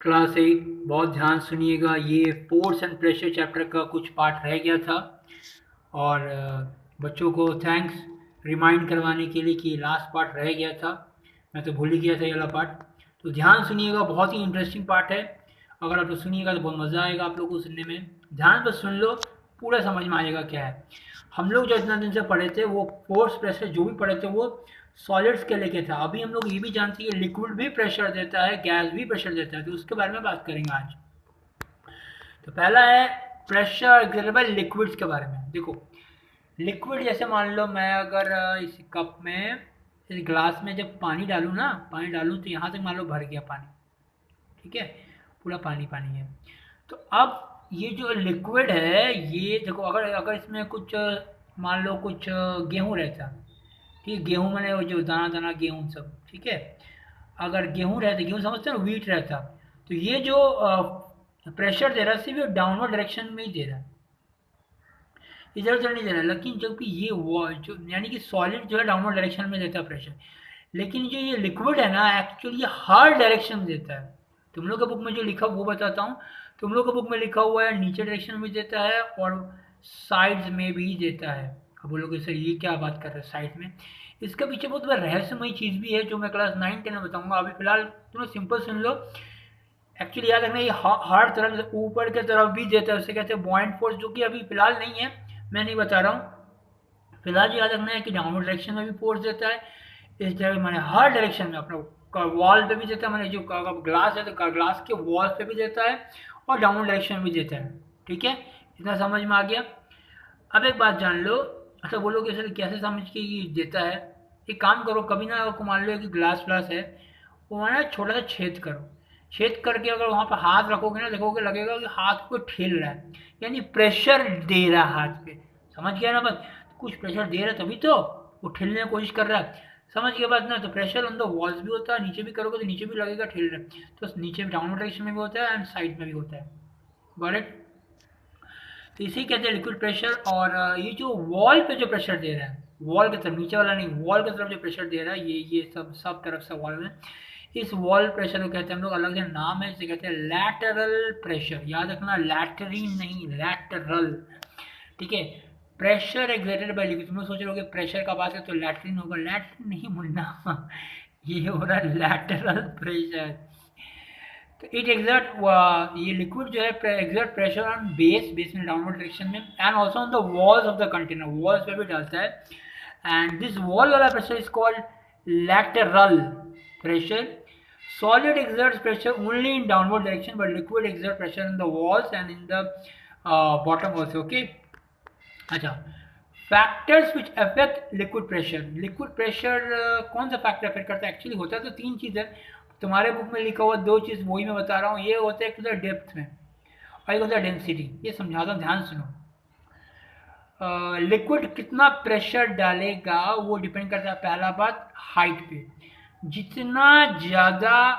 Class 8 बहुत ध्यान सुनिएगा। ये फोर्स एंड प्रेशर चैप्टर का कुछ पार्ट रह गया था और बच्चों को थैंक्स रिमाइंड करवाने के लिए कि लास्ट पार्ट रह गया था। मैं तो भूल ही गया था ये वाला पार्ट। तो ध्यान सुनिएगा, बहुत ही इंटरेस्टिंग पार्ट है। अगर आप लोग सुनिएगा तो बहुत मज़ा आएगा आप लोगों को सुनने में। ध्यान पर सुन लो, पूरा समझ में आएगा क्या है। हम लोग जो इतना दिन से पढ़े थे वो फोर्स प्रेशर जो भी पढ़े थे वो सॉलिड्स के लेके था। अभी हम लोग ये भी जानते हैं लिक्विड भी प्रेशर देता है, गैस भी प्रेशर देता है, तो उसके बारे में बात करेंगे आज। तो पहला है प्रेशर एग्जर्टेड बाय लिक्विड्स के बारे में। देखो, लिक्विड जैसे मान लो मैं अगर इस कप में, इस ग्लास में जब पानी डालूँ ना, पानी डालूँ तो यहाँ तक मान लो भर गया पानी, ठीक है, पूरा पानी पानी है। तो अब ये जो लिक्विड है, ये देखो, अगर अगर इसमें कुछ मान लो कुछ गेहूँ रहता, ठीक है, गेहूँ मैंने वो जो दाना दाना गेहूँ सब, ठीक है, अगर गेहूँ रहता, गेहूँ समझते हो ना, व्हीट रहता, तो ये जो प्रेशर दे रहा है सिर्फ ये डाउनवर्ड डायरेक्शन में ही दे रहा है, इधर उधर नहीं दे रहा है। लेकिन जबकि ये जो यानी कि सॉलिड जो है डाउनवर्ड डायरेक्शन में देता है प्रेशर, लेकिन जो ये लिक्विड है ना एक्चुअली ये हर डायरेक्शन में देता है। तुम लोग का बुक में जो लिखा वो बताता हूँ। तुम लोग का बुक में लिखा हुआ है नीचे डायरेक्शन में देता है और साइड्स में भी देता है। अब बोलो कि सर ये क्या बात कर रहे हैं साइड में, इसके पीछे बहुत बड़ा रहस्यमयी चीज़ भी है जो मैं क्लास 9-10 में बताऊंगा। अभी फिलहाल तुम लोग सिंपल सुन लो। एक्चुअली याद रखना ये हर तरफ से ऊपर की तरफ भी देता है, उसे कहते हैं बॉइंट फोर्स, जो कि अभी फिलहाल नहीं है, मैं नहीं बता रहा हूँ। फिलहाल याद रखना है कि डाउनवर्ड डायरेक्शन में भी फोर्स देता है, इस जगह मैंने हर डायरेक्शन में अपना वॉल पे भी देता है, मैंने जो ग्लास है तो ग्लास के वॉल पे भी देता है और डाउनवर्ड डायरेक्शन में भी देता है। ठीक है, इतना समझ में आ गया। अब एक बात जान लो। अच्छा बोलोगे सर कैसे समझ के ये देता है। एक काम करो, कभी ना आपको मान लो कि ग्लास ग्लास है, वो ना छोटा सा छेद करो, छेद करके अगर वहाँ पर हाथ रखोगे ना, देखोगे लगेगा कि हाथ को ठेल रहा है, यानी प्रेशर दे रहा है हाथ पे। समझ गया ना बस, कुछ प्रेशर दे रहा है तभी तो वो ठेलने की कोशिश कर रहा है। समझ गया बात ना। तो प्रेशर ऑन द वॉल्स भी होता है, नीचे भी करोगे तो नीचे भी लगेगा ठेल रहा है, तो नीचे भी डाउनवर्ड डायरेक्शन में भी होता है एंड साइड में भी होता है। Got it. तो इसे कहते हैं लिक्विड प्रेशर। और ये जो वॉल पे जो प्रेशर दे रहा है, वॉल की तरफ, नीचे वाला नहीं, वॉल की तरफ जो प्रेशर दे रहा है, ये सब सब तरफ से वॉल में, इस वॉल प्रेशर को कहते हैं हम लोग, अलग से नाम है, इसे कहते हैं लैटरल प्रेशर। याद रखना, लैटरीन नहीं, लैटरल। ठीक है, प्रेशर एग्जर्टेड बाय लिक्विड। तुम लोग सोच रहे हो प्रेशर का बात है तो लैटरीन होगा, लैटरीन नहीं मुन्ना ये हो रहा है लैटरल प्रेशर। तो इट एग्जर्ट, ये लिक्विड जो है exert pressure on base, base में डाउनवर्ड डायरेक्शन में, and also on the walls of the container, walls पे भी डालता है। एंड दिस वॉल वाला pressure is called lateral pressure. Solid exerts pressure only in downward direction, but liquid exert pressure in the walls and in the bottom also. Okay. अच्छा, factors which affect liquid pressure. Liquid pressure कौन सा factor affect करता है? Actually होता है तो तीन चीज़ है, तुम्हारे बुक में लिखा हुआ दो चीज़ वही मैं बता रहा हूँ। ये होता है एक होता है डेप्थ में और एक होता है डेंसिटी। ये समझाता हूँ, ध्यान सुनो। लिक्विड कितना प्रेशर डालेगा वो डिपेंड करता है, पहला बात, हाइट पे। जितना ज़्यादा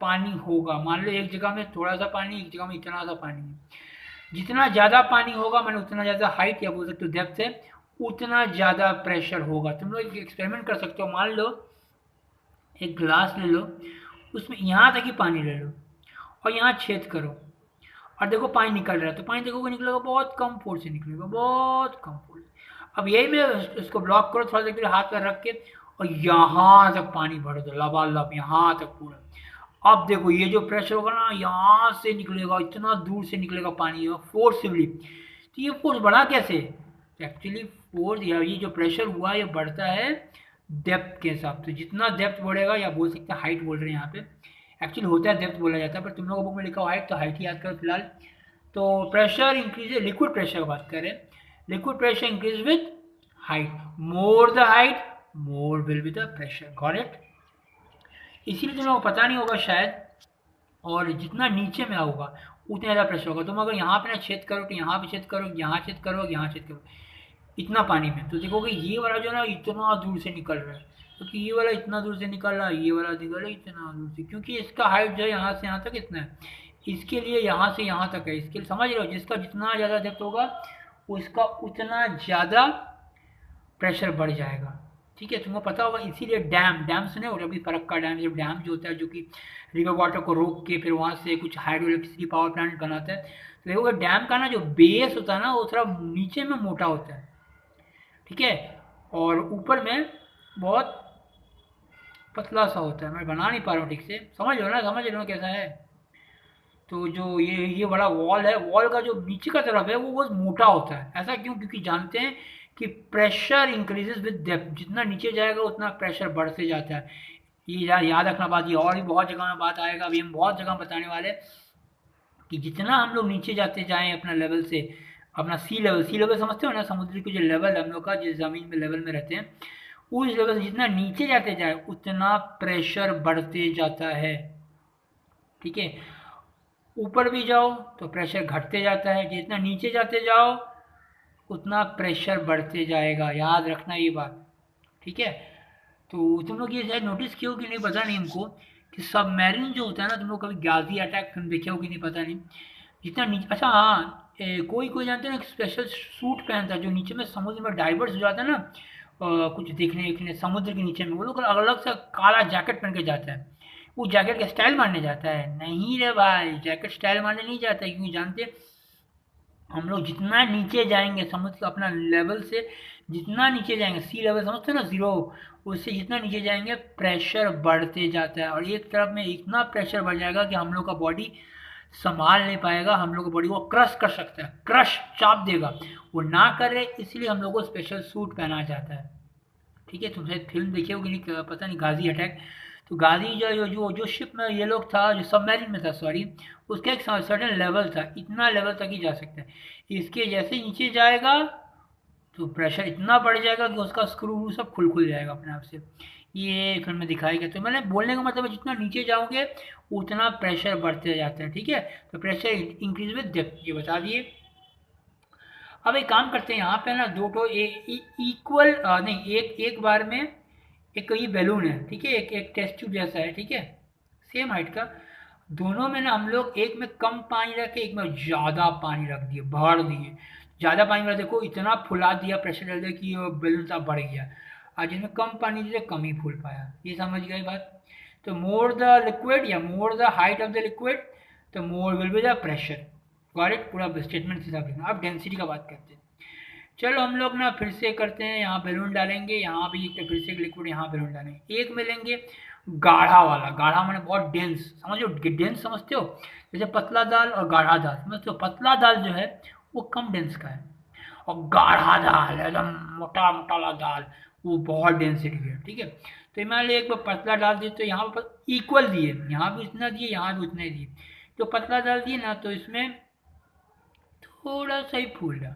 पानी होगा, मान लो एक जगह में थोड़ा सा पानी, एक जगह में इतना सा पानी है, जितना ज़्यादा पानी होगा मैंने उतना ज़्यादा हाइट या बोल सकते हो डेप्थ है, उतना ज़्यादा प्रेशर होगा। तुम लोग एक एक्सपेरिमेंट कर सकते हो। मान लो एक ग्लास ले लो, उसमें यहाँ तक ही पानी ले लो और यहाँ छेद करो और देखो पानी निकल रहा है, तो पानी देखोगे निकलेगा बहुत कम फोर्स से निकलेगा, बहुत कम फोर्स। अब यही में इसको ब्लॉक करो थोड़ा सा देर हाथ पर रख के और यहाँ तक पानी भर दो लबालब, यहाँ तक पूरा। अब देखो ये जो प्रेशर होगा ना, यहाँ से निकलेगा, इतना दूर से निकलेगा पानी फोर्सफुली। तो ये फोर्स बढ़ा कैसे? एक्चुअली फोर्स या ये जो प्रेशर हुआ ये बढ़ता है डेप्थ के हिसाब से। जितना डेप्थ बढ़ेगा, या बोल सकते हैं हाइट बोल रहे हैं यहाँ पे, एक्चुअली होता है डेप्थ बोला जाता है, पर तुम लोगों को बुक में लिखा हुआ हाइट, तो हाइट ही याद करो फिलहाल। तो प्रेशर इंक्रीज, लिक्विड प्रेशर की बात करें, liquid pressure increase with height, more the height more will be the pressure. Got it. इसीलिए तुम लोगों को पता नहीं होगा शायद, और जितना नीचे में होगा उतना ज़्यादा प्रेशर होगा। तुम अगर यहाँ पे ना छेद करो तो यहाँ पे छेद करो, यहाँ छेद करो, यहाँ छेद करो, इतना पानी में, तो देखोगे ये वाला जो है ना इतना दूर से निकल रहा है, क्योंकि ये वाला इतना दूर से निकल रहा है, ये वाला निकल रहा है इतना दूर से, क्योंकि इसका हाइट जो है यहाँ से यहाँ तक इतना है, इसके लिए यहाँ से यहाँ तक है। इसके लिए समझ रहे हो, जिसका जितना ज़्यादा डेप्थ होगा उसका उतना ज़्यादा प्रेशर बढ़ जाएगा। ठीक है, तुमको पता होगा, इसीलिए डैम डैम सुने हो अभी, फरक्का डैम, जब डैम जो होता है जो कि रिवर वाटर को रोक के फिर वहाँ से कुछ हाइड्रो इलेक्ट्रिसिटी पावर प्लांट बनाता है, तो देखोगे डैम का ना जो बेस होता है ना वो थोड़ा नीचे में मोटा होता है, ठीक है, और ऊपर में बहुत पतला सा होता है। मैं बना नहीं पा रहा हूँ ठीक से, समझ लो ना, समझ लो कैसा है। तो जो ये बड़ा वॉल है, वॉल का जो नीचे का तरफ है वो बहुत मोटा होता है। ऐसा क्यों? क्योंकि जानते हैं कि प्रेशर इंक्रीजेस विद डेप्थ, जितना नीचे जाएगा उतना प्रेशर बढ़ते जाता है। ये याद रखना बात, ये और भी बहुत जगह में बात आएगा, अभी हम बहुत जगह बताने वाले हैं कि जितना हम लोग नीचे जाते जाएं अपना लेवल से, अपना सी लेवल समझते हो ना, समुद्र की जो लेवल है हम लोग का, जिस ज़मीन में लेवल में रहते हैं, उस लेवल से जितना नीचे जाते जाए उतना प्रेशर बढ़ते जाता है, ठीक है। ऊपर भी जाओ तो प्रेशर घटते जाता है, जितना नीचे जाते जाओ उतना प्रेशर बढ़ते जाएगा, याद रखना ये बात, ठीक है। तो तुम लोग ये शायद नोटिस किया हो कि नहीं पता नहीं हमको, कि सबमरीन जो होता है ना, तुम लोग कभी गाजी अटैक फिल्म देखे हो कि नहीं पता नहीं, जितना नीचे, अच्छा हाँ, कोई कोई जानते हैं ना, स्पेशल सूट पहनता है जो नीचे में समुद्र में डाइवर्स हो जाता है ना, कुछ देखने देखने समुद्र के नीचे में, वो लोग अलग अलग से काला जैकेट पहन के जाता है। वो जैकेट का स्टाइल मारने जाता है? नहीं रे भाई, जैकेट स्टाइल मारने नहीं जाता है, क्योंकि जानते हैं, हम लोग जितना नीचे जाएंगे समुद्र का अपना लेवल से, जितना नीचे जाएंगे, सी लेवल समझते हो ना, जीरो, उससे जितना नीचे जाएंगे प्रेशर बढ़ते जाता है, और एक तरफ में इतना प्रेशर बढ़ जाएगा कि हम लोग का बॉडी संभाल नहीं पाएगा, हम लोग की बॉडी को क्रश कर सकता है, क्रश चाप देगा। वो ना करे इसलिए हम लोग को स्पेशल सूट पहना जाता है, ठीक है। तुम शायद फिल्म देखे होगी नहीं, पता नहीं, गाजी अटैक। तो गाजी जो शिप में ये लोग था, जो सबमरीन में था सॉरी, उसका एक सर्टेन लेवल था, इतना लेवल तक ही जा सकता है। इसके जैसे नीचे जाएगा तो प्रेशर इतना बढ़ जाएगा कि उसका स्क्रू सब खुल जाएगा अपने आप से। ये फिल्म में दिखाया गया। तो मैंने बोलने का मतलब है, जितना नीचे जाओगे उतना प्रेशर बढ़ते जाता है, ठीक है। तो प्रेशर इंक्रीज विद डेप्थ, ये बता दिए। अब एक काम करते हैं, यहाँ पे ना दो तो इक्वल नहीं, एक एक बार में, एक ये बैलून है, ठीक है, एक एक टेस्ट ट्यूब जैसा है, ठीक है, सेम हाइट का। दोनों में ना हम लोग एक में कम पानी रखे, एक में ज़्यादा पानी रख दिए, भर दिए। ज़्यादा पानी में देखो इतना फुला दिया, प्रेशर डाल दिया कि वो बैलून सा बढ़ गया, और जिसमें कम पानी दिया कम ही फूल पाया। ये समझ गई बात? तो मोर द लिक्विड या more the height of the liquid, तो more will be the pressure. Got it? पूरा स्टेटमेंट हिसाब लिखना। अब डेंसिटी का बात करते हैं। चलो हम लोग ना फिर से करते हैं, यहाँ बैलून डालेंगे, यहाँ भी एक फिर से एक लिक्विड, यहाँ बैलून डालेंगे। एक में लेंगे गाढ़ा वाला, गाढ़ा मैंने बहुत डेंस, समझो डेंस समझते हो, जैसे पतला दाल और गाढ़ा दाल समझते हो। पतला दाल जो है वो कम डेंस का है, और गाढ़ा दाल एकदम मोटा मोटा वाला दाल वो बहुत डेंसिटी है, ठीक है। तो मान लिया एक बार पतला डाल दिए, तो यहाँ पर इक्वल दिए, यहाँ भी उतना दिए, यहाँ भी उतना ही दिए। तो पतला डाल दिए ना, तो इसमें थोड़ा सा ही फूल रहा,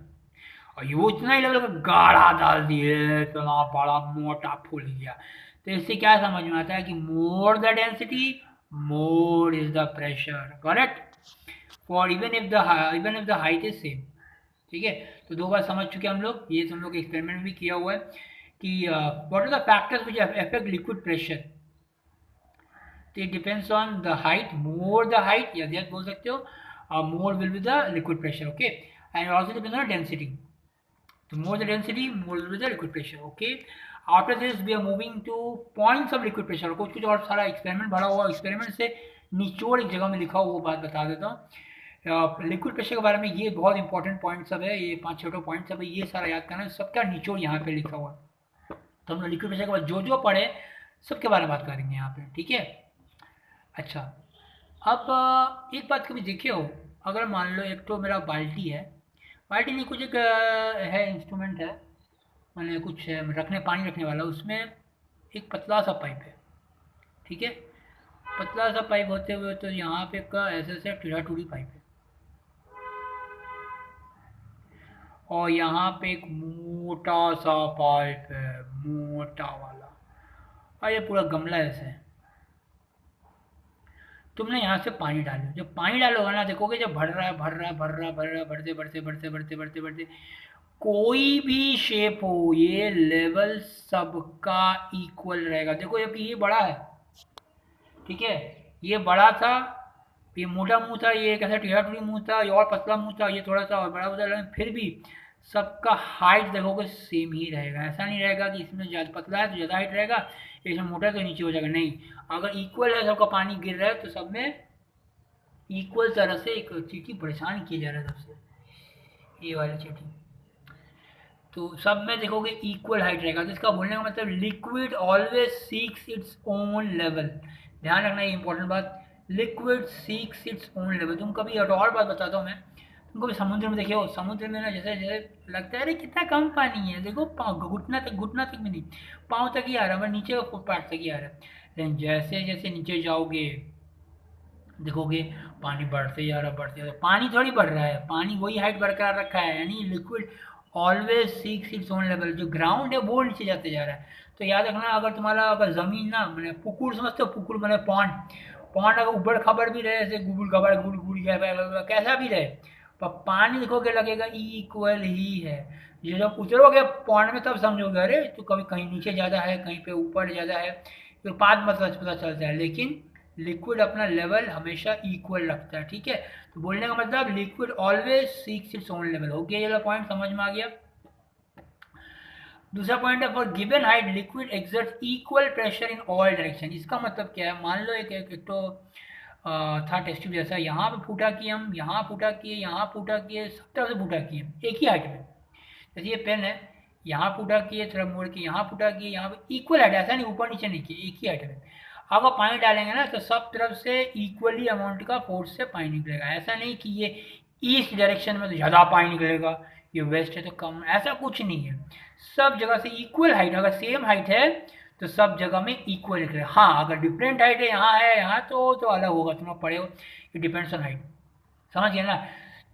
और ये वो इतना ही लेवल का गाढ़ा डाल दिए, इतना बड़ा मोटा फूल गया। तो इससे क्या समझ में आता है कि more the density more is the pressure, correct, for even if the height is same, ठीक है। तो दो बार समझ चुके हम लोग, ये हम लोग एक्सपेरिमेंट भी किया हुआ है कि what are the factors which affect liquid pressure. तो it depends on the height, more the height या दैट बोल सकते हो, more will be the liquid pressure, okay, and also depends on density. The more the density, more will be the liquid pressure. Okay. After this, we are moving to points of liquid pressure. कुछ कुछ और सारा experiment भरा हुआ, experiment से निचोड़ एक जगह में लिखा हुआ, वो बात बता देता हूँ। लिक्विड प्रेशर के बारे में ये बहुत इंपॉर्टेंट पॉइंट सब है, ये 5-6 पॉइंट सब है, ये सारा याद करना है, सबका निचोड़ यहाँ पे लिखा हुआ। तो हम लोग लिक्विड प्रेशर के बाद जो जो पढ़े सबके बारे में बात करेंगे यहाँ पे, ठीक है। अच्छा, अब एक बात कभी देखे हो, अगर मान लो एक तो मेरा बाल्टी है, बाल्टी नहीं, कुछ एक है, इंस्ट्रूमेंट है, मैंने कुछ रखने, पानी रखने वाला, उसमें एक पतला सा पाइप है, ठीक है। पतला सा पाइप होते हुए तो यहाँ पे का ऐसे से टेढ़ा टूढ़ी पाइप है, और यहाँ पे एक मोटा सा पाइप है, मोटा वाला, और ये पूरा गमला ऐसे है। तुमने यहाँ से पानी डालो, जब पानी डालोगे ना, देखोगे जब भर रहा है, भर रहा है, भर रहा है, भर रहा है, बढ़ते बढ़ते बढ़ते बढ़ते बढ़ते बढ़ते, कोई भी शेप हो, ये लेवल सबका इक्वल रहेगा। देखो जबकि ये बड़ा है, ठीक है, ये बड़ा था, ये मोटा मुंह था, ये कैसा टेढ़ा टेढ़ी मुंह था, ये और पतला मुंह था, ये थोड़ा सा और बड़ा था, लेकिन फिर भी सबका हाइट देखोगे सेम ही रहेगा। ऐसा नहीं रहेगा कि इसमें ज़्यादा पतला है तो ज़्यादा हाइट रहेगा, इसमें मोटा है तो नीचे हो जाएगा। नहीं, अगर इक्वल है, सबका पानी गिर रहा है तो सब में इक्वल तरह से एक चीटी परेशान किया जा रहा है सबसे, ये वाली चीटी। तो सब में देखोगे इक्वल हाइट रहेगा। तो इसका बोलने का मतलब liquid always seeks its own level. ध्यान रखना, ये इंपॉर्टेंट बात, liquid seeks its own level. तुम कभी एक और बात बताता हूँ मैं, तुम कभी समुद्र में देखे हो, समुद्र में ना जैसे जैसे लगता है अरे कितना कम पानी है, देखो पाँव घुटना तक भी नहीं, पाँव तक ही आ रहा है, नीचे का फुटपाथ तक ही आ रहा है। लेकिन जैसे जैसे नीचे जाओगे देखोगे पानी बढ़ते जा रहा बढ़ते जा रहा। पानी थोड़ी बढ़ रहा है, पानी वही हाइट बरकरार रखा है, यानी liquid always seeks its own level. जो ग्राउंड है वो नीचे जाते जा रहा है। तो याद रखना, अगर तुम्हारा अगर ज़मीन ना मैंने पुकुर समझते हो, पुकुर मैंने पॉन्ड, पॉन्ड अगर उबड़ खबड़ भी रहे, जैसे गुबड़ खबड़ गुड़ गुड़ कैसा भी रहे, पर पानी देखोगे लगेगा इक्वल ही है। ये जब उतरोगे पॉन्ड में तब समझोगे अरे तो कभी कहीं नीचे ज़्यादा है, कहीं पे ऊपर ज़्यादा है, तो बात मतलब पता चलता है। लेकिन लिक्विड अपना लेवल हमेशा इक्वल रखता है, ठीक है। तो बोलने का मतलब liquid always seeks its own level. हो गया ये पॉइंट, समझ में आ गया। दूसरा पॉइंट है for given height liquid exerts equal pressure in all direction. इसका मतलब क्या है, मान लो एक तो था टेस्ट ट्यूब जैसा, यहाँ पे फूटा किए हम, यहाँ फूटा किए, यहाँ फूटा किए, सब तरह से फूटा किए एक ही हाइट में। जैसे ये पेन है, यहाँ फूटा किए, थोड़ा मोड़ के यहाँ फूटा किए, यहाँ पे इक्वल हाइट, ऐसा नहीं ऊपर नीचे नहीं किए, एक ही हाइट में। अगर पानी डालेंगे ना तो सब तरफ से इक्वली अमाउंट का फोर्स से पानी निकलेगा। ऐसा नहीं कि ये ईस्ट डायरेक्शन में तो ज़्यादा पानी निकलेगा, ये वेस्ट है तो कम, ऐसा कुछ नहीं है। सब जगह से इक्वल हाइट, अगर सेम हाइट है तो सब जगह में इक्वल निकलेगा। हाँ, अगर डिफरेंट हाइट है, यहाँ है यहाँ, तो अलग होगा, तुम लोग पढ़े हो, इट डिपेंड्स ऑन हाइट, समझ गए ना।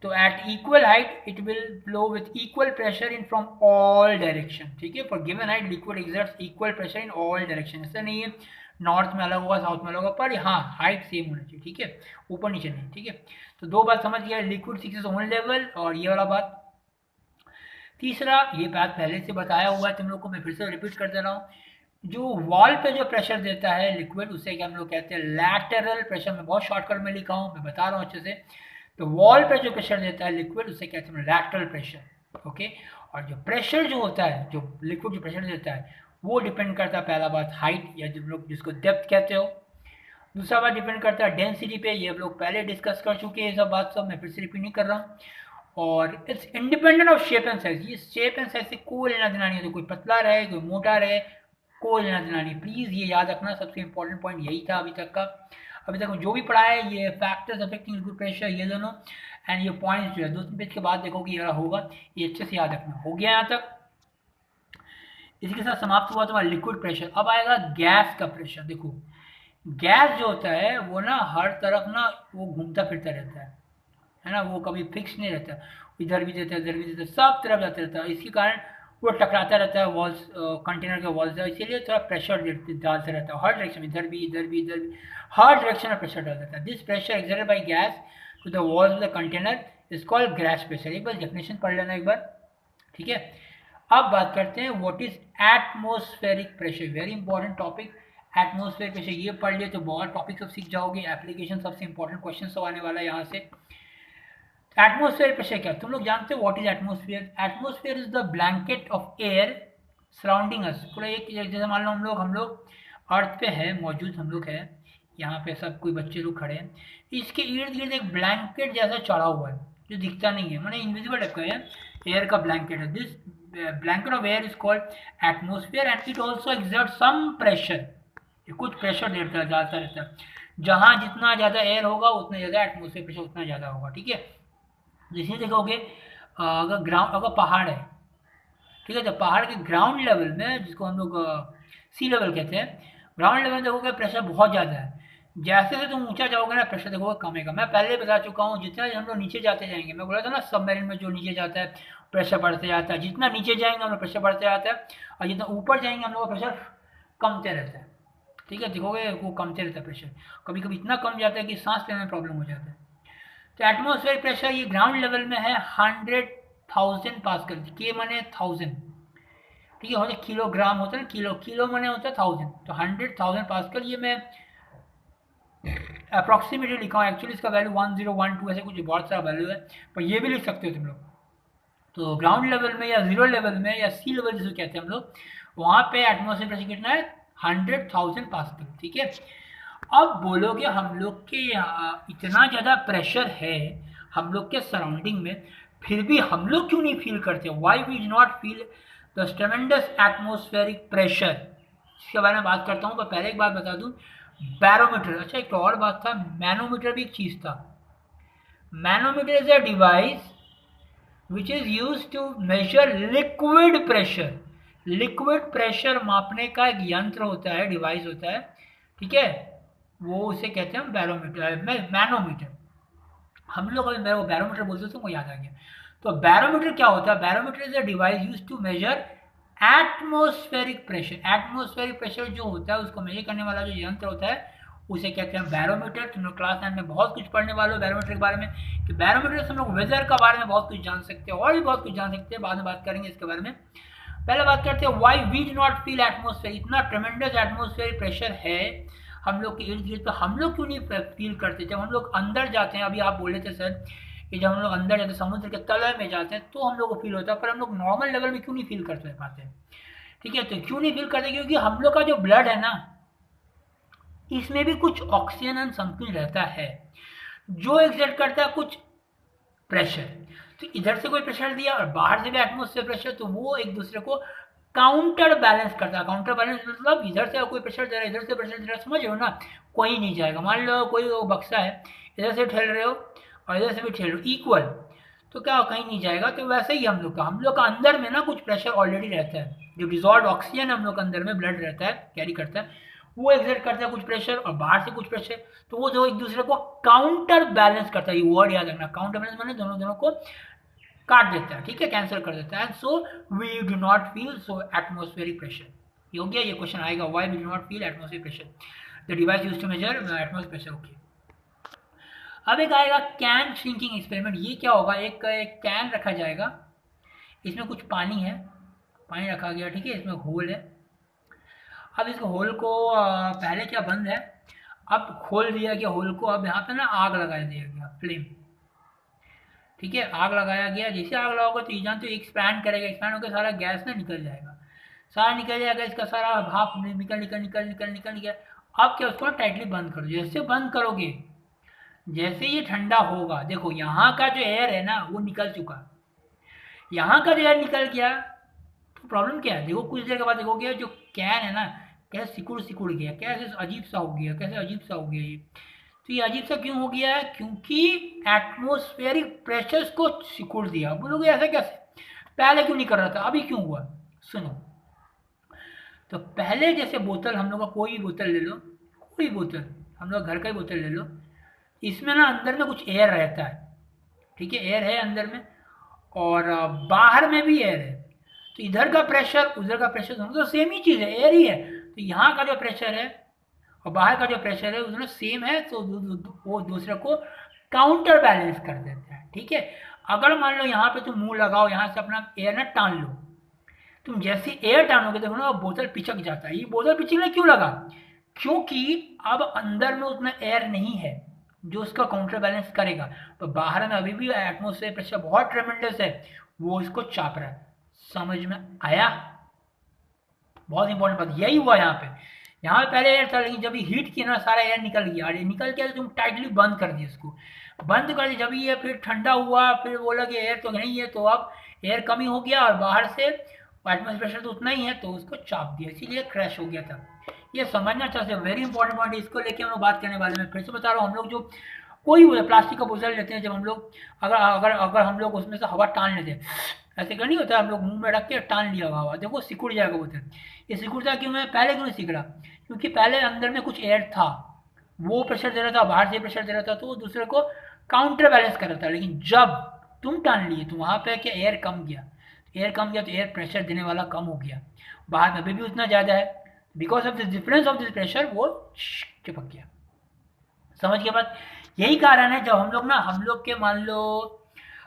तो at equal height it will flow with equal pressure in from all direction, ठीक है। For given height liquid exerts equal pressure in all direction. ऐसा नहीं है नॉर्थ में अलग होगा, साउथ में अलग होगा, पर हाँ हाइट सेम होना चाहिए, ठीक है, ऊपर नीचे नहीं, ठीक है। तो दो बात समझ गया, लिक्विड सिक्स ओन लेवल और ये वाला बात। तीसरा, ये बात पहले से बताया हुआ है तुम लोग को, मैं फिर से रिपीट कर दे रहा हूँ, जो वॉल पे जो प्रेशर देता है लिक्विड, उसे क्या हम लोग कहते हैं लैटरल प्रेशर। मैं बहुत शॉर्टकट में लिखा हूँ, मैं बता रहा हूँ अच्छे से। तो वॉल पे जो प्रेशर देता है लिक्विड उसे कहते हैं लैटरल प्रेशर, ओके। और जो प्रेशर जो होता है, जो लिक्विड जो प्रेशर देता है, वो डिपेंड करता है पहला बात हाइट, या जो लोग जिसको डेप्थ कहते हो। दूसरा बात डिपेंड करता है डेंसिटी पे, ये हम लोग पहले डिस्कस कर चुके हैं, ये सब बात सब मैं फिर से रिपीट नहीं कर रहा हूँ। और it's independent of shape and size. ये शेप एंड साइज से कोई लेना देना नहीं है, तो कोई पतला रहे कोई मोटा रहे, कोई लेना देना नहीं। प्लीज़ ये याद रखना, सबसे इंपॉर्टेंट पॉइंट यही था अभी तक का। अभी तक जो भी पढ़ा है, ये फैक्टर्स अफेक्टिंग लिक्विड प्रेशर, ये दोनों, एंड ये पॉइंट्स जो है 2-3 पेज के बाद देखोगे ये होगा, ये अच्छे से याद रखना। हो गया यहाँ तक। इसी के साथ समाप्त हुआ तुम्हारा लिक्विड प्रेशर। अब आएगा गैस का प्रेशर। देखो गैस जो होता है वो ना हर तरफ ना वो घूमता फिरता रहता है ना, वो कभी फिक्स नहीं रहता, इधर भी देता है इधर भी देता है, सब तरफ जाता रहता है। इसी कारण वो टकराता रहता है वॉल्स, कंटेनर के वॉल्स से, इसीलिए थोड़ा प्रेशर डालता रहता है हर डायरेक्शन में, इधर भी इधर भी इधर भी, हर डायरेक्शन में प्रेशर डालता है। This pressure exerted by gas to the walls of the container is called gas pressure. एक बार डेफिनेशन पढ़ लेना एक बार, ठीक है। अब बात करते हैं what is atmospheric pressure, very important topic. Atmosphere pressure ये पढ़ लिए तो बहुत टॉपिक सब सीख जाओगे, एप्लीकेशन सबसे इंपॉर्टेंट क्वेश्चन सब आने वाला है यहाँ से। एटमॉस्फेयर प्रेशर क्या, तुम लोग जानते हो what is atmosphere? Atmosphere is the blanket of air surrounding us. पूरा एक जैसे मान लो हम लोग अर्थ पे है मौजूद, हम लोग है यहाँ पे, सब कोई बच्चे लोग खड़े हैं, इसके इर्द गिर्द एक ब्लैंकेट जैसा चढ़ा हुआ है जो दिखता नहीं है, मैंने इनविजिबल टाइप का है, एयर का ब्लैंकेट है। This blanket of air is called atmosphere and it also exert some pressure. कुछ प्रेशर देता डालता रहता है, जहाँ जितना ज़्यादा एयर होगा उतना ज़्यादा एटमॉस्फेयर प्रेशर उतना ज़्यादा होगा, ठीक है। जैसे देखोगे अगर पहाड़ है, ठीक है, तो पहाड़ के ग्राउंड लेवल में, जिसको हम लोग सी लेवल कहते हैं, ग्राउंड लेवल में देखोगे प्रेशर बहुत ज़्यादा है। जैसे जैसे तुम ऊंचा जाओगे ना प्रेशर देखोगे कमेगा। मैं पहले बता चुका हूँ, जितना हम लोग नीचे जाते जाएंगे, मैं बोला था ना सबमरीन में जो नीचे जाता है प्रेशर बढ़ते जाता है, जितना नीचे जाएंगे हम लोग प्रेशर बढ़ते जाता है, और जितना ऊपर जाएंगे हम लोग का प्रेशर कमते रहता है, ठीक है। देखोगे वो कमते रहता है प्रेशर, कभी कभी इतना कम जाता है कि सांस लेने में प्रॉब्लम हो जाता है। तो एटमॉस्फेयर प्रेशर ये ग्राउंड लेवल में है 100,000 पास्कल, के माने 1000, ठीक है, होता किलोग्राम होता है ना, किलो माने होता है 1000, तो 100,000 पास्कल। ये मैं अप्रॉक्सीमेटली लिखा हूँ, एक्चुअली इसका वैल्यू 1012 ऐसे कुछ बहुत सारा वैल्यू है, पर ये भी लिख सकते हो तुम लोग, तो ग्राउंड लेवल में या जीरो लेवल में या सी लेवल जिसे कहते हैं हम लोग, वहाँ पे एटमॉस्फेयर प्रेशर कितना है, 100,000 पास्कल। ठीक है, अब बोलोगे हम लोग के यहाँ इतना ज़्यादा प्रेशर है हम लोग के सराउंडिंग में, फिर भी हम लोग क्यों नहीं फील करते, why we do not feel the tremendous atmospheric pressure. इसके बारे में बात करता हूँ, पर पहले एक बात बता दूँ, बैरोमीटर, अच्छा एक और बात था, मैनोमीटर भी एक चीज़ था। Manometer is a device which is use to measure liquid pressure. Liquid pressure मापने का एक यंत्र होता है, डिवाइस होता है, ठीक है, वो उसे कहते हैं बैरोमीटर, मैनोमीटर। हम लोग अभी मेरे को बैरोमीटर बोलते थे, मुझे याद आ गया। तो बैरोमीटर क्या होता है, barometer is a device use to measure atmospheric pressure. Atmospheric pressure जो होता है उसको मेजर करने वाला जो यंत्र होता है उसे कहते हैं बैरोमीटर। तुम लोग क्लास 9 में बहुत कुछ पढ़ने वाले हो बैरोमीटर के बारे में, कि बैरोमीटर से हम लोग वेदर के बारे में बहुत कुछ जान सकते हैं, और भी बहुत कुछ जान सकते हैं, बाद में बात करेंगे इसके बारे में। पहले बात करते हैं why we do not feel atmosphere, इतना ट्रेमेंडस एटमोस्फेयर प्रेशर है हम लोग के इर्द गिर्द, तो हम लोग क्यों नहीं फील करते। जब हम लोग अंदर जाते हैं, अभी आप बोले थे सर कि जब हम लोग अंदर जाते हैं समुद्र के तल में जाते हैं तो हम लोग को फील होता है, पर हम लोग नॉर्मल लेवल में क्यों नहीं फील करते पाते हैं। ठीक है, तो क्यों नहीं फील करते, क्योंकि हम लोग का जो ब्लड है ना, इसमें भी कुछ ऑक्सीजन एंड समथिंग रहता है जो एक्सर्ट करता है कुछ प्रेशर। तो इधर से कोई प्रेशर दिया और बाहर से भी एटमोस्फेयर प्रेशर, तो वो एक दूसरे को काउंटर बैलेंस करता है। काउंटर बैलेंस मतलब इधर से कोई प्रेशर दे रहा है, इधर से प्रेशर दे रहा है, समझ रहे हो ना, कोई नहीं जाएगा। मान लो कोई बक्सा है, इधर से ठेल रहे हो और इधर से भी ठेल रहे हो इक्वल, तो क्या कहीं नहीं जाएगा। तो वैसे ही हम लोग का अंदर में ना कुछ प्रेशर ऑलरेडी रहता है, जो डिजॉल्व ऑक्सीजन हम लोग के अंदर में ब्लड रहता है, कैरी करता है, वो एक्सर्ट करता है कुछ प्रेशर और बाहर से कुछ प्रेशर, तो वो जो एक दूसरे को काउंटर बैलेंस करता है, ये वर्ड याद रखना, काउंटर बैलेंस माने दोनों को काट देता है, ठीक है, कैंसिल कर देता है। So we do not feel so atmospheric pressure. ये हो गया, ये क्वेश्चन आएगा, why we do not feel atmospheric pressure, the device used to measure atmospheric pressure. Okay, अब एक आएगा कैन श्रिंकिंग एक्सपेरिमेंट। ये क्या होगा, एक कैन रखा जाएगा, इसमें कुछ पानी है, पानी रखा गया, ठीक है, इसमें होल है। अब इस होल को पहले क्या बंद है, अब खोल दिया गया होल को, अब यहाँ पे ना आग लगा दिया गया, फ्लेम, ठीक है, आग लगाया गया। जैसे आग लगाओगे तो ये जानते हो एक्सपैंड करेगा, एक्सपैंड होकर सारा गैस ना निकल जाएगा, सारा निकल जाएगा, इसका सारा भाप निकल निकल निकल निकल निकल निकल। अब क्या, उसको टाइटली बंद करो। जैसे बंद करोगे, जैसे ये ठंडा होगा, देखो यहाँ का जो एयर है ना वो निकल चुका, यहाँ का जो एयर निकल गया, तो प्रॉब्लम क्या है, देखो कुछ देर के बाद देखोगे जो कैन है ना कैसे सिकुड़ सिकुड़ गया, कैसे अजीब सा हो गया, कैसे अजीब सा हो गया ये। तो ये अजीब सा क्यों हो गया है, क्योंकि एटमोस्फेरिक प्रेशर्स को सिकुड़ दिया। बोलोगे ऐसा कैसे, पहले क्यों नहीं कर रहा था, अभी क्यों हुआ। सुनो, तो पहले जैसे बोतल, हम लोग का कोई भी बोतल ले लो, कोई बोतल, हम लोग घर का ही बोतल ले लो, इसमें ना अंदर में कुछ एयर रहता है, ठीक है, एयर है अंदर में, और बाहर में भी एयर है। तो इधर का प्रेशर उधर का प्रेशर दोनों तो सेम ही चीज़ है, एयर ही है। तो यहाँ का जो प्रेशर है और बाहर का जो प्रेशर है दोनों सेम है, तो वो दूसरे को काउंटर बैलेंस कर देते हैं, ठीक है। अगर मान लो यहाँ पे तुम मुंह लगाओ, यहाँ से अपना एयर ना टान लो, तुम जैसे एयर टानोगे देखो ना बोतल पिचक जाता है। ये बोतल पिचकने क्यों लगा, क्योंकि अब अंदर में उतना एयर नहीं है जो उसका काउंटर बैलेंस करेगा। तो बाहर में अभी भी एटमोस्फेयर प्रेशर बहुत ट्रेमेंडस है, वो इसको चाप रहा है। समझ में आया, बहुत इंपॉर्टेंट बात यही हुआ यहाँ पे। यहाँ पे पहले एयर था, लेकिन जब हीट किया ना सारा एयर निकल गया, और निकल गया तो तुम टाइटली बंद कर दिया, इसको बंद कर दिया। जब ये फिर ठंडा हुआ, फिर बोला कि एयर तो नहीं है, तो अब एयर कमी हो गया और बाहर से एटमोस्फेयर प्रेशर तो उतना ही है, तो उसको चाप दिया, इसीलिए क्रैश हो गया था। ये समझना चाहते हैं, वेरी इंपॉर्टेंट पॉइंट, इसको लेके हम लोग बात करने वाले हैं। फिर से बता रहा हूँ, हम लोग जो कोई भी प्लास्टिक का बोतल लेते हैं, जब हम लोग अगर अगर अगर हम लोग उसमें से हवा टान लेते हैं, ऐसे क्या नहीं होता, हम लोग मुंह में रख के टान लिया हवा, देखो सिकुड़ जाएगा बोतल। ये सिकुड़ता क्यों है, पहले क्यों नहीं सिक रहा, क्योंकि पहले अंदर में कुछ एयर था, वो प्रेशर दे रहा था, बाहर से प्रेशर दे रहा था, तो वो दूसरे को काउंटर बैलेंस कर रहा था। लेकिन जब तुम टान लिए तो वहाँ पे क्या एयर कम गया, एयर कम गया तो एयर प्रेशर देने वाला कम हो गया, बाहर में अभी भी उतना ज़्यादा है, because of this difference of this pressure वो चिपक गया। समझ के बाद यही कारण है, जब हम लोग ना, हम लोग के मान लो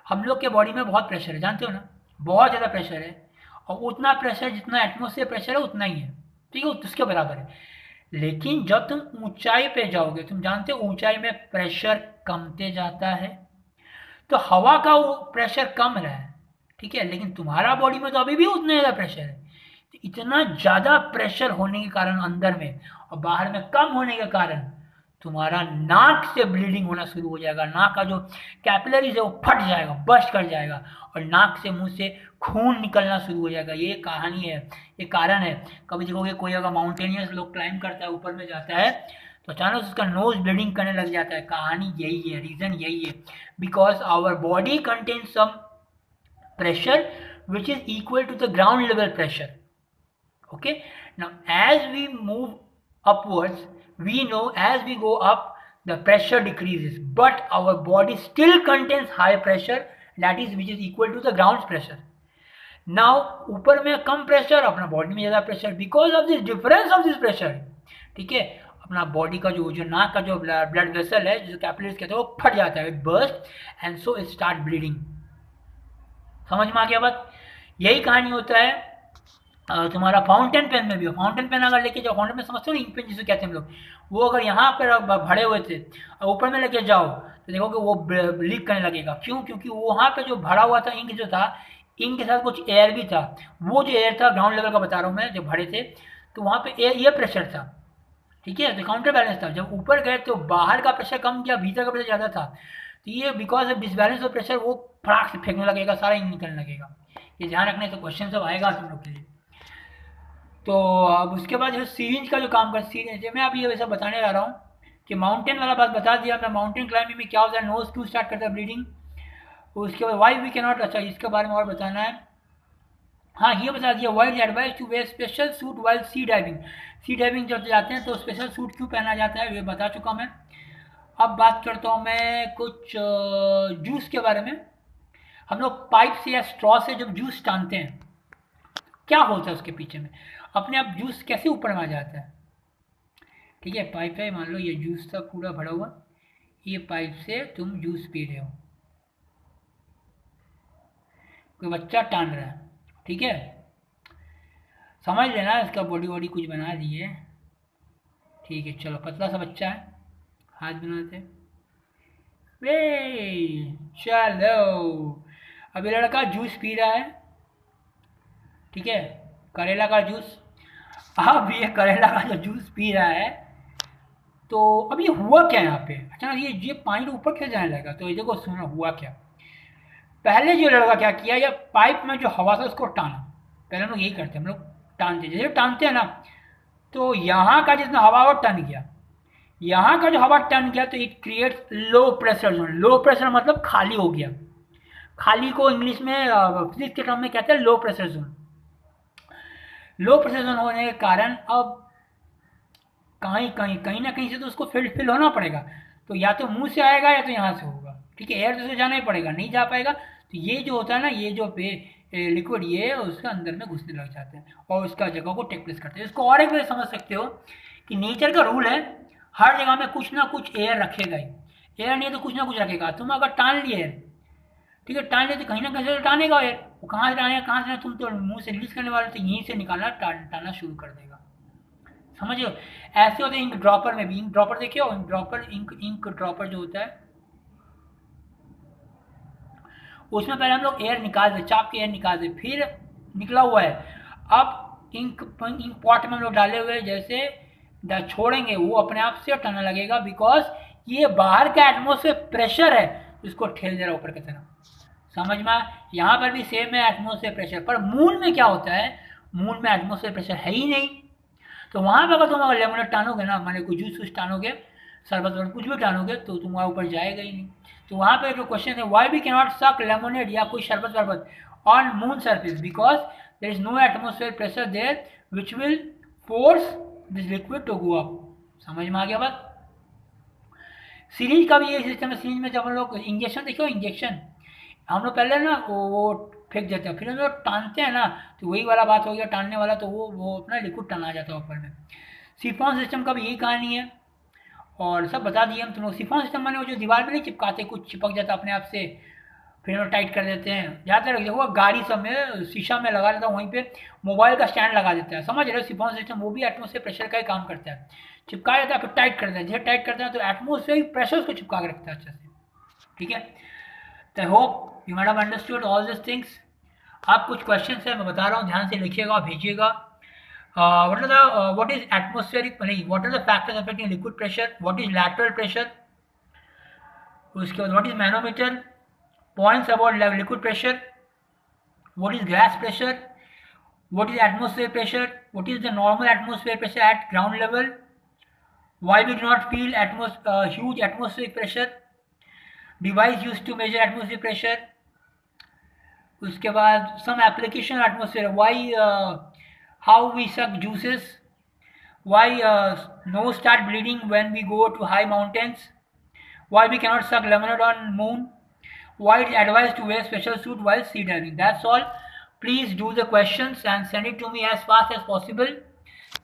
हम लोग के बॉडी में बहुत प्रेशर है, जानते हो ना, बहुत ज़्यादा प्रेशर है, और उतना प्रेशर जितना एटमोस्फेयर प्रेशर है उतना ही है, ठीक है, उसके बराबर है। लेकिन जब तुम ऊंचाई पे जाओगे, तुम जानते हो ऊंचाई में प्रेशर कमते जाता है, तो हवा का वो प्रेशर कम रहा है, ठीक है, लेकिन तुम्हारा बॉडी में तो अभी भी उतना ज़्यादा प्रेशर है। तो इतना ज़्यादा प्रेशर होने के कारण अंदर में और बाहर में कम होने के कारण तुम्हारा नाक से ब्लीडिंग होना शुरू हो जाएगा। नाक का जो कैपिलरीज है वो फट जाएगा, बस्ट कर जाएगा और नाक से मुंह से खून निकलना शुरू हो जाएगा। ये कहानी है, ये कारण है। कभी देखोगे कोई अगर माउंटेनियस लोग क्लाइंब करता है, ऊपर में जाता है, तो अचानक उसका नोज ब्लीडिंग करने लग जाता है। कहानी यही है, रीज़न यही है, because our body contains some pressure which is equal to the ground level pressure. Okay, now as we move upwards, we know as we go up the pressure decreases, but our body still contains high pressure, that is which is equal to the ground pressure. Now ऊपर में कम pressure, अपना body में ज़्यादा pressure, because of this difference of this pressure. ठीक है, अपना body का जो नाक का जो ब्लड वेसल है, जो कैपिलरीज कहते हैं, वो फट जाता है, burst and so it start bleeding. समझ में आ गया बात? यही कहानी होता है तुम्हारा फाउंटेन पेन में भी। फाउंटेन पेन अगर लेके जाओ, फाउंटेन पेन समझते हो ना, इंक पेन जिसे कहते हैं हम लोग, वो अगर यहाँ पर भरे हुए थे और ऊपर में लेके जाओ तो देखोगे वो लीक करने लगेगा। क्यों? क्योंकि वहाँ पे जो भरा हुआ था इंक जो था, इंक के साथ कुछ एयर भी था। वो जो एयर था ग्राउंड लेवल का बता रहा हूँ मैं, जो भरे थे, तो वहाँ पे एयर, ये प्रेशर था। ठीक है, तो काउंटर बैलेंस था। जब ऊपर गए तो बाहर का प्रेशर कम किया, भीतर का प्रेशर ज़्यादा था। तो ये because of disbalance of pressure वो फटाक से फेंकने लगेगा, सारा इंक निकलने लगेगा। ये ध्यान रखने, तो क्वेश्चन सब आएगा तुम लोग के लिए। तो अब उसके बाद जो सीरीज का जो काम कर, सीरीज मैं अभी वैसा बताने जा रहा हूँ कि माउंटेन वाला बात बता दिया मैं। माउंटेन क्लाइंबिंग में क्या होता है, नोज क्यों स्टार्ट करता है ब्लीडिंग, उसके बाद वाई वी कैन नॉट, अच्छा इसके बारे में और बताना है। हाँ, ये बता दिया, why advise to wear special suit while sea diving. Sea diving जब जाते हैं तो स्पेशल सूट क्यों पहना जाता है, ये बता चुका मैं। अब बात करता हूँ मैं कुछ जूस के बारे में। हम लोग पाइप से या स्ट्रॉ से जब जूस टानते हैं, क्या होता है उसके पीछे में, अपने आप जूस कैसे ऊपर में आ जाता है। ठीक है, पाइप है, मान लो ये जूस था पूरा भरा हुआ, ये पाइप से तुम जूस पी रहे हो, कोई बच्चा टान रहा है, ठीक है, समझ लेना, इसका बॉडी वॉडी कुछ बना दिए। ठीक है, चलो, पतला सा बच्चा है, हाथ बनाते वे, चलो अब ये लड़का जूस पी रहा है, ठीक है, करेला का जूस। अब ये करेला का जो जूस पी रहा है, तो अब ये हुआ क्या यहाँ पे, अचानक ये पानी तो ऊपर कैसे जाने लगा। तो ये देखो, सुनो हुआ क्या। पहले जो लड़का क्या किया, या पाइप में जो हवा था उसको टाना। पहले हम लोग यही करते हैं, हम लोग टानते, जैसे टानते हैं ना, तो यहाँ का जितना हवा वो टन गया, यहाँ का जो हवा टन गया, तो it creates low pressure zone. Low pressure मतलब खाली हो गया। खाली को इंग्लिश में फिजिक्स के टर्म में कहते हैं low pressure zone. Low pressure zone होने के कारण अब कहीं ना कहीं से तो उसको फिल होना पड़ेगा। तो या तो मुंह से आएगा या तो यहाँ से होगा। ठीक है, एयर तो जाना ही पड़ेगा, नहीं जा पाएगा तो ये जो होता है ना, ये जो लिक्विड ये उसके अंदर में घुसने लग जाते हैं और उसका जगह को टेक प्लेस करते हैं। इसको और एक बार समझ सकते हो कि नेचर का रूल है, हर जगह में कुछ ना कुछ एयर रखेगा ही। एयर नहीं है तो कुछ ना कुछ रखेगा। तुम अगर टान लिए एयर, ठीक है, टान लिए तो कहीं ना कहीं से टानेगा एयर। वो कहाँ से टानेगा, कहाँ से, तुम तो मुंह से रिलीज करने वाले, तो यहीं से निकालना टाना शुरू कर देगा। समझ लो, ऐसे होते हैं इंक ड्रॉपर में भी। इंक ड्रॉपर देखिए, इंक ड्रॉपर, इंक ड्रॉपर जो होता है, उसमें पहले हम लोग एयर निकाल दे, चाप के एयर निकाल दे, फिर निकला हुआ है। अब इंक पॉट में हम लोग डाले हुए, जैसे छोड़ेंगे वो अपने आप से टनने लगेगा, बिकॉज ये बाहर का एटमोसफेयर प्रेशर है, इसको ठेल दे रहा ऊपर की तरफ। समझ में? यहाँ पर भी सेम है एटमोसफेयर प्रेशर। पर मून में क्या होता है, मून में एटमोसफेयर प्रेशर है ही नहीं। तो वहाँ पर अगर तुम अगर लेमनेड टानोगे ना, माने कोई जूस वूस टानोगे, शरबत कुछ भी टानोगे, तो तुम्हारा ऊपर जाएगा ही नहीं। तो वहाँ पे जो क्वेश्चन है, why we can not suck lemonade या कोई शरबत वरबत on moon surface, because there is no atmosphere pressure there which will force this liquid to go up. समझ में आ गया बात? सीरीज का भी ये सिस्टम है। सीरीज में जब हम लोग इंजेक्शन, देखो इंजेक्शन हम लोग पहले ना वो फेंक देते हैं, फिर हम लोग टानते हैं ना, तो वही वाला बात हो गया टानने वाला, तो वो अपना लिक्विड टना जाता है ऊपर में। सिफॉन सिस्टम का भी यही कहानी है और सब बता दिए हम तुम लोग। सिफॉन सिस्टम माने वो जो दीवार में नहीं चिपकाते, कुछ चिपक जाता अपने आप से, फिर हम टाइट कर देते हैं। ज़्यादातर देखो गाड़ी सब में शीशा में लगा देता है, वहीं पे मोबाइल का स्टैंड लगा देता है। समझ रहे हो? सिफॉन सिस्टम वो भी एटमोसफेयर प्रेशर का ही काम करता है। चिपका देता है फिर टाइट कर देता है, जैसे टाइट करता है तो एटमोसफेयर प्रेशर उसको चिपका के रखता है अच्छे से। ठीक है, तो I hope you might have understood all these things. आप कुछ क्वेश्चन है मैं बता रहा हूँ, ध्यान से लिखिएगा और भेजिएगा। what is atmospheric नहीं, what are the factors affecting liquid pressure, what is lateral pressure, उसके बाद what is manometer, points about liquid pressure, what is gas pressure, what is atmospheric pressure, what is the normal atmospheric pressure at ground level, why we do not feel huge atmospheric pressure, device used to measure atmospheric pressure, उसके बाद some application atmosphere, why how we suck juices, why nose start bleeding when we go to high mountains, why we cannot suck lemonade on moon, why it is advised to wear special suit while sea diving. That's all. Please do the questions and send it to me as fast as possible.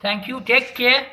Thank you. Take care.